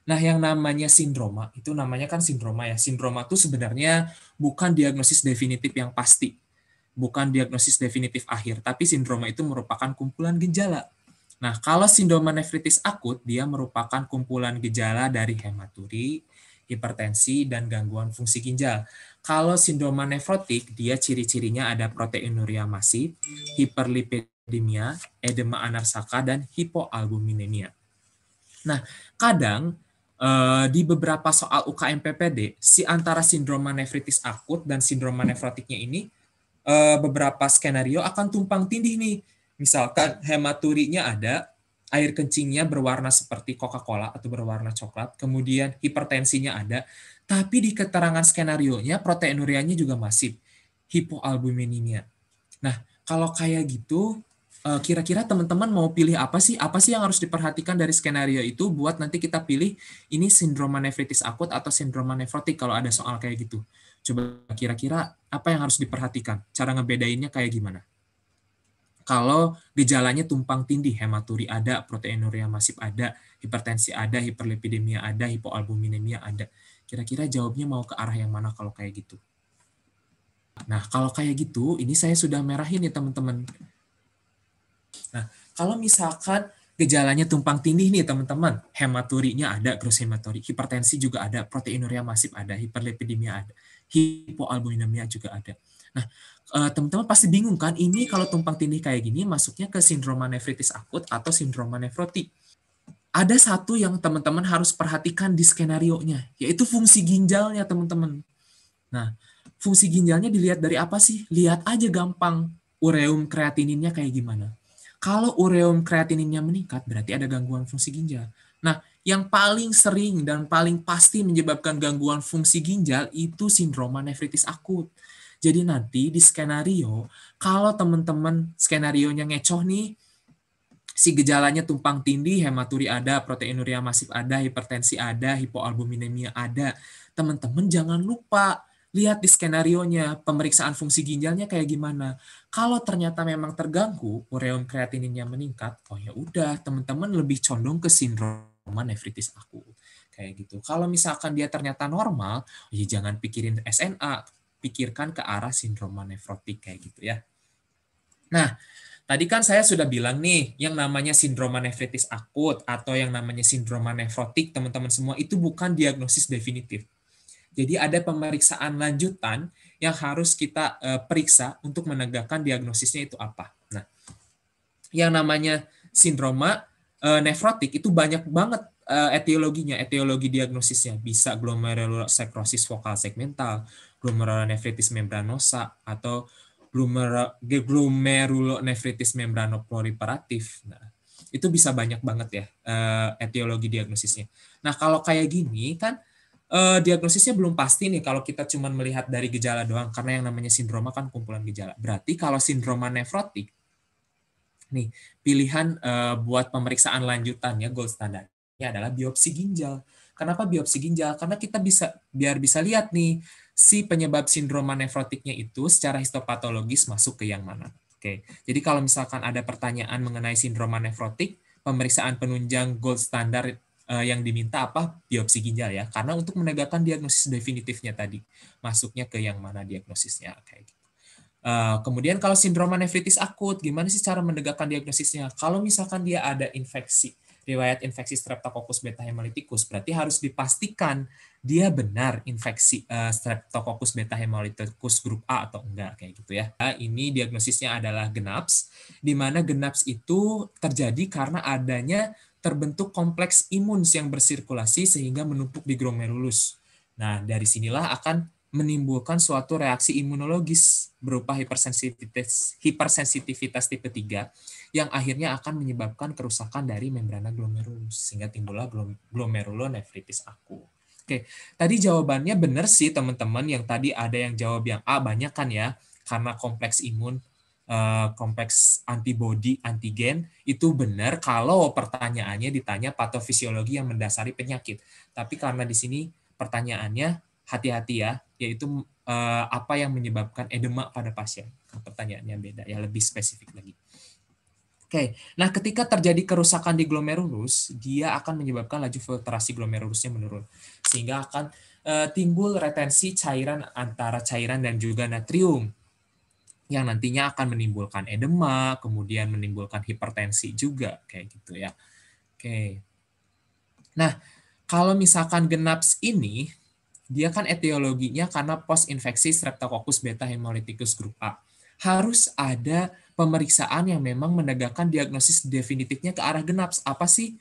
Nah, yang namanya sindroma, itu namanya kan sindroma ya. Sindroma itu sebenarnya bukan diagnosis definitif yang pasti. Bukan diagnosis definitif akhir, tapi sindroma itu merupakan kumpulan gejala. Nah, kalau sindroma nefritis akut, dia merupakan kumpulan gejala dari hematuri, hipertensi, dan gangguan fungsi ginjal. Kalau sindroma nefrotik, dia ciri-cirinya ada proteinuria masif, hiperlipidemia, edema anarsaka, dan hipoalbuminemia. Nah, kadang di beberapa soal UKM PPD, si antara sindroma nefritis akut dan sindroma nefrotiknya ini beberapa skenario akan tumpang tindih nih. Misalkan hematurinya ada, air kencingnya berwarna seperti Coca-Cola atau berwarna coklat, kemudian hipertensinya ada, tapi di keterangan skenarionya proteinurianya juga masif, hipoalbuminemia. Nah, kalau kayak gitu, kira-kira teman-teman mau pilih apa sih? Apa sih yang harus diperhatikan dari skenario itu buat nanti kita pilih ini sindroma nefritis akut atau sindroma nefrotik kalau ada soal kayak gitu. Coba kira-kira apa yang harus diperhatikan? Cara ngebedainnya kayak gimana? Kalau gejalanya tumpang tindih, hematuri ada, proteinuria masif ada, hipertensi ada, hiperlipidemia ada, hipoalbuminemia ada. Kira-kira jawabnya mau ke arah yang mana kalau kayak gitu? Nah, kalau kayak gitu, ini saya sudah merahin ya teman-teman. Nah, kalau misalkan gejalanya tumpang tindih nih teman-teman, hematurinya ada, gross hematuri, hipertensi juga ada, proteinuria masif ada, hiperlipidemia ada, hipoalbuminemia juga ada. Nah, teman-teman pasti bingung kan, ini kalau tumpang tindih kayak gini masuknya ke sindroma nefritis akut atau sindroma nefrotik. Ada satu yang teman-teman harus perhatikan di skenario-nya, yaitu fungsi ginjalnya teman-teman. Nah, fungsi ginjalnya dilihat dari apa sih? Lihat aja gampang, ureum kreatininnya kayak gimana. Kalau ureum kreatininnya meningkat, berarti ada gangguan fungsi ginjal. Nah, yang paling sering dan paling pasti menyebabkan gangguan fungsi ginjal itu sindroma nefritis akut. Jadi nanti di skenario, kalau teman-teman skenarionya ngecoh nih, si gejalanya tumpang tindih, hematuri ada, proteinuria masif ada, hipertensi ada, hipoalbuminemia ada. Teman-teman jangan lupa lihat di skenarionya, pemeriksaan fungsi ginjalnya kayak gimana. Kalau ternyata memang terganggu, ureum kreatininnya meningkat, oh ya udah, teman-teman lebih condong ke sindroma nefritis akut. Kayak gitu. Kalau misalkan dia ternyata normal, ya jangan pikirin SNA, pikirkan ke arah sindroma nefrotik kayak gitu ya. Nah, tadi kan saya sudah bilang nih, yang namanya sindroma nefritis akut atau yang namanya sindroma nefrotik, teman-teman semua itu bukan diagnosis definitif. Jadi ada pemeriksaan lanjutan yang harus kita periksa untuk menegakkan diagnosisnya itu apa. Nah, yang namanya sindroma nefrotik itu banyak banget etiologinya, etiologi diagnosisnya. Bisa glomerulonefrosis vokal segmental, glomerulonefritis membranosa, atau glomerulonefritis membranoproliferatif. Nah, itu bisa banyak banget ya etiologi diagnosisnya. Nah, kalau kayak gini kan diagnosisnya belum pasti nih kalau kita cuma melihat dari gejala doang, karena yang namanya sindroma kan kumpulan gejala. Berarti kalau sindroma nefrotik, nih, pilihan buat pemeriksaan lanjutannya gold standarnya adalah biopsi ginjal. Kenapa biopsi ginjal? Karena kita biar bisa lihat nih si penyebab sindroma nefrotiknya itu secara histopatologis masuk ke yang mana. Oke. Jadi kalau misalkan ada pertanyaan mengenai sindroma nefrotik, pemeriksaan penunjang gold standar yang diminta apa? Biopsi ginjal ya. Karena untuk menegakkan diagnosis definitifnya tadi, masuknya ke yang mana diagnosisnya kayak gitu. Kemudian kalau sindroma nefritis akut, gimana sih cara menegakkan diagnosisnya? Kalau misalkan dia ada infeksi, riwayat infeksi Streptococcus beta hemolyticus, berarti harus dipastikan dia benar infeksi Streptococcus beta hemolyticus grup A atau enggak, kayak gitu ya. Ini diagnosisnya adalah GENAPS, di mana GENAPS itu terjadi karena adanya terbentuk kompleks imun yang bersirkulasi sehingga menumpuk di glomerulus. Nah, dari sinilah akan menimbulkan suatu reaksi imunologis berupa hipersensitivitas tipe 3 yang akhirnya akan menyebabkan kerusakan dari membrana glomerulus sehingga timbullah glomerulonefritis akut. Oke, tadi jawabannya benar sih teman-teman, yang tadi ada yang jawab yang A banyak kan ya, karena kompleks imun, kompleks antibodi antigen itu benar kalau pertanyaannya ditanya patofisiologi yang mendasari penyakit. Tapi karena di sini pertanyaannya hati-hati ya, yaitu apa yang menyebabkan edema pada pasien. Pertanyaannya beda ya, lebih spesifik lagi. Oke, nah ketika terjadi kerusakan di glomerulus, dia akan menyebabkan laju filtrasi glomerulusnya menurun, sehingga akan timbul retensi cairan antara cairan dan juga natrium, yang nantinya akan menimbulkan edema, kemudian menimbulkan hipertensi juga, kayak gitu ya. Oke, nah kalau misalkan GENAPS ini, dia kan etiologinya karena post-infeksi Streptococcus beta hemolyticus grup A. Harus ada pemeriksaan yang memang menegakkan diagnosis definitifnya ke arah GENAPS. Apa sih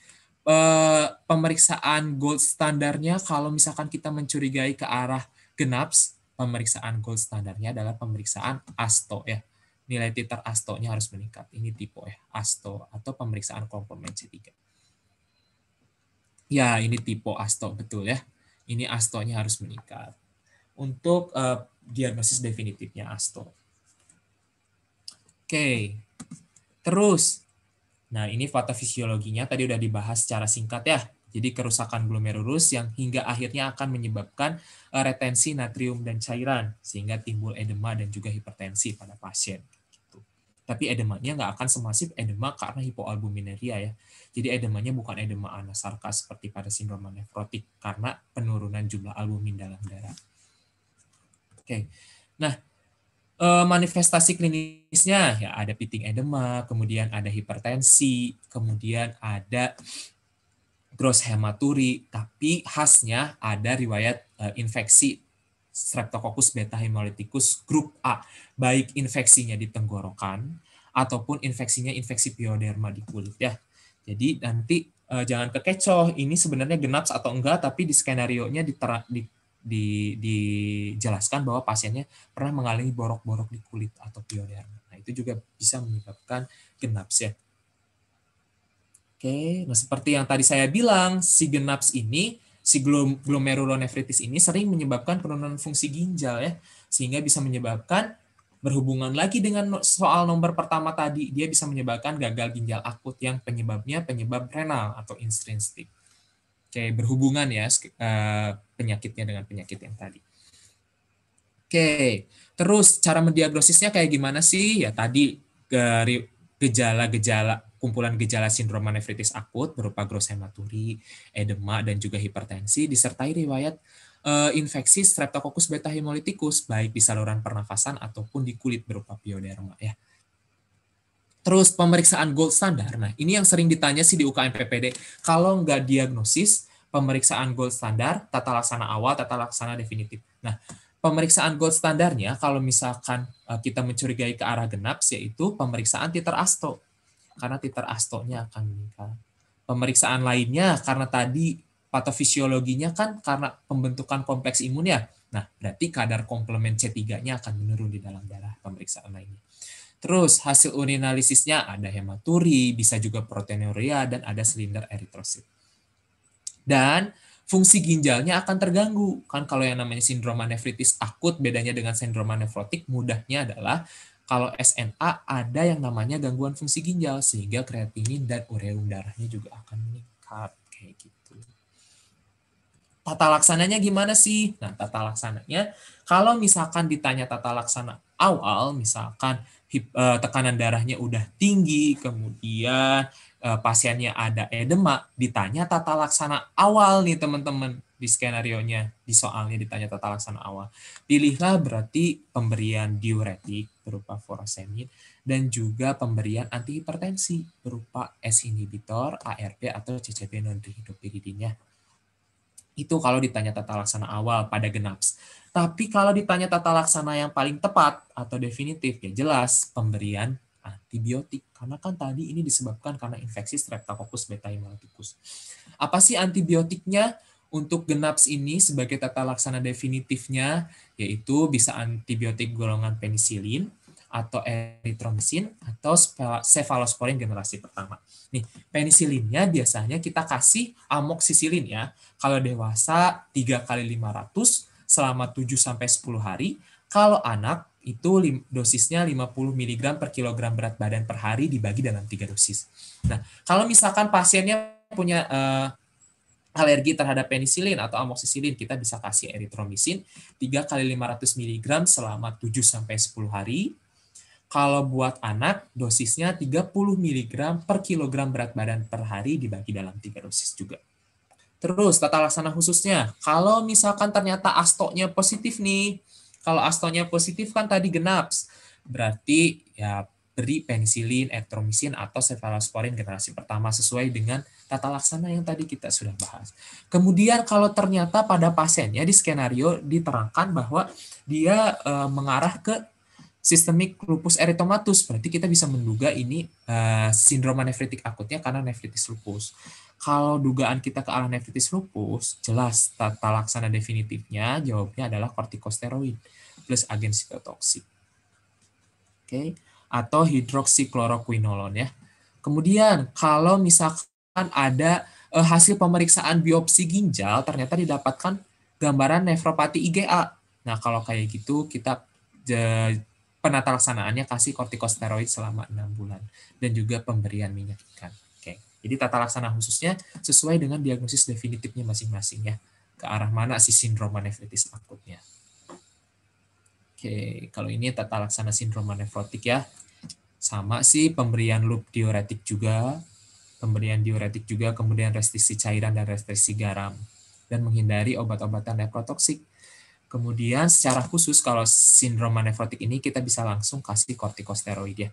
pemeriksaan gold standarnya kalau misalkan kita mencurigai ke arah GENAPS? Pemeriksaan gold standarnya adalah pemeriksaan ASTO ya. Nilai titer ASTO-nya harus meningkat. Ini tipe ya, ASTO atau pemeriksaan komplement C3. Ya, ini tipe ASTO, betul ya. Ini ASTO-nya harus meningkat. Untuk diagnosis definitifnya ASTO. Oke, terus. Nah, ini patofisiologinya tadi udah dibahas secara singkat ya. Jadi kerusakan glomerulus yang hingga akhirnya akan menyebabkan retensi natrium dan cairan, sehingga timbul edema dan juga hipertensi pada pasien. Gitu. Tapi edemanya nggak akan semasif edema karena hipoalbuminuria ya. Jadi edemanya bukan edema anasarka seperti pada sindrom nefrotik karena penurunan jumlah albumin dalam darah. Oke, nah manifestasi klinisnya ya ada pitting edema, kemudian ada hipertensi, kemudian ada gross hematuri, tapi khasnya ada riwayat infeksi Streptococcus beta hemolyticus grup A, baik infeksinya di tenggorokan ataupun infeksinya infeksi pioderma di kulit ya. Jadi nanti jangan kekecoh, ini sebenarnya GENAPS atau enggak, tapi di skenario-nya dijelaskan bahwa pasiennya pernah mengalami borok-borok di kulit atau pioderma. Nah, itu juga bisa menyebabkan GENAPS ya. Oke, nah seperti yang tadi saya bilang, si GENAPS ini, si glomerulonefritis ini sering menyebabkan penurunan fungsi ginjal ya, sehingga bisa menyebabkan berhubungan lagi dengan soal nomor pertama tadi, dia bisa menyebabkan gagal ginjal akut yang penyebabnya penyebab renal atau intrinsik. Oke, berhubungan ya penyakitnya dengan penyakit yang tadi. Oke, terus cara mendiagnosisnya kayak gimana sih? Ya tadi gejala-gejala kumpulan gejala sindrom nefritis akut berupa gross hematuri, edema dan juga hipertensi disertai riwayat infeksi Streptococcus beta hemolyticus baik di saluran pernafasan ataupun di kulit berupa pioderma ya. Terus pemeriksaan gold standar. Nah, ini yang sering ditanya sih di UKM PPD. Kalau nggak diagnosis, pemeriksaan gold standar, tata laksana awal, tata laksana definitif. Nah, pemeriksaan gold standarnya kalau misalkan kita mencurigai ke arah GENAPS yaitu pemeriksaan titer ASTO. Karena titer ASTO-nya akan meningkat. Pemeriksaan lainnya karena tadi patofisiologinya kan karena pembentukan kompleks imun ya. Nah, berarti kadar komplement C3-nya akan menurun di dalam darah pemeriksaan lainnya. Terus hasil urinalisisnya ada hematuri, bisa juga proteinuria, dan ada silinder eritrosit. Dan fungsi ginjalnya akan terganggu. Kan kalau yang namanya sindroma nefritis akut, bedanya dengan sindroma nefrotik, mudahnya adalah kalau SNA ada yang namanya gangguan fungsi ginjal, sehingga kreatinin dan ureum darahnya juga akan meningkat. Kayak gitu. Tata laksananya gimana sih? Nah, tata laksananya, kalau misalkan ditanya tata laksana awal, misalkan tekanan darahnya udah tinggi, kemudian pasiennya ada edema, ditanya tata laksana awal nih teman-teman di skenario-nya, di soalnya ditanya tata laksana awal. Pilihlah berarti pemberian diuretik berupa furosemid dan juga pemberian antihipertensi berupa S inhibitor, ARB atau CCB non-dihidropiridinnya. Itu kalau ditanya tata laksana awal pada GENAPS. Tapi kalau ditanya tata laksana yang paling tepat atau definitif, ya jelas pemberian antibiotik. Karena kan tadi ini disebabkan karena infeksi Streptococcus beta hemolyticus. Apa sih antibiotiknya untuk GENAPS ini sebagai tata laksana definitifnya? Yaitu bisa antibiotik golongan penisilin, atau eritromisin, atau cefalosporin generasi pertama. Nih, penisilinnya biasanya kita kasih amoksisilin ya. Kalau dewasa 3 kali 500 selama 7 sampai 10 hari. Kalau anak itu dosisnya 50 mg per kilogram berat badan per hari dibagi dalam 3 dosis. Nah, kalau misalkan pasiennya punya alergi terhadap penisilin atau amoksisilin, kita bisa kasih eritromisin 3 kali 500 mg selama 7 sampai 10 hari. Kalau buat anak, dosisnya 30 mg per kilogram berat badan per hari dibagi dalam 3 dosis juga. Terus, tata laksana khususnya, kalau misalkan ternyata astonya positif nih, kalau astonya positif kan tadi genap, berarti ya beri penisilin, erythromycin, atau cefalosporin generasi pertama sesuai dengan tata laksana yang tadi kita sudah bahas. Kemudian kalau ternyata pada pasiennya di skenario diterangkan bahwa dia mengarah ke sistemik lupus eritomatosus, berarti kita bisa menduga ini sindroma nefritik akutnya karena nefritis lupus. Kalau dugaan kita ke arah nefritis lupus, jelas tata laksana definitifnya jawabnya adalah kortikosteroid plus agen sitotoksik. Oke, atau hidroksikloroquinolone ya. Kemudian kalau misalkan ada hasil pemeriksaan biopsi ginjal ternyata didapatkan gambaran nefropati IgA. Nah, kalau kayak gitu kita penata laksanaannya kasih kortikosteroid selama 6 bulan dan juga pemberian minyak ikan. Oke. Jadi tata laksana khususnya sesuai dengan diagnosis definitifnya masing-masing ya. Ke arah mana si sindroma nefritis akutnya. Oke, kalau ini tata laksana sindroma nefrotik ya. Sama sih pemberian loop diuretik juga, kemudian restriksi cairan dan restriksi garam dan menghindari obat-obatan nephrotoksik. Kemudian secara khusus kalau sindroma nefrotik ini kita bisa langsung kasih kortikosteroid ya.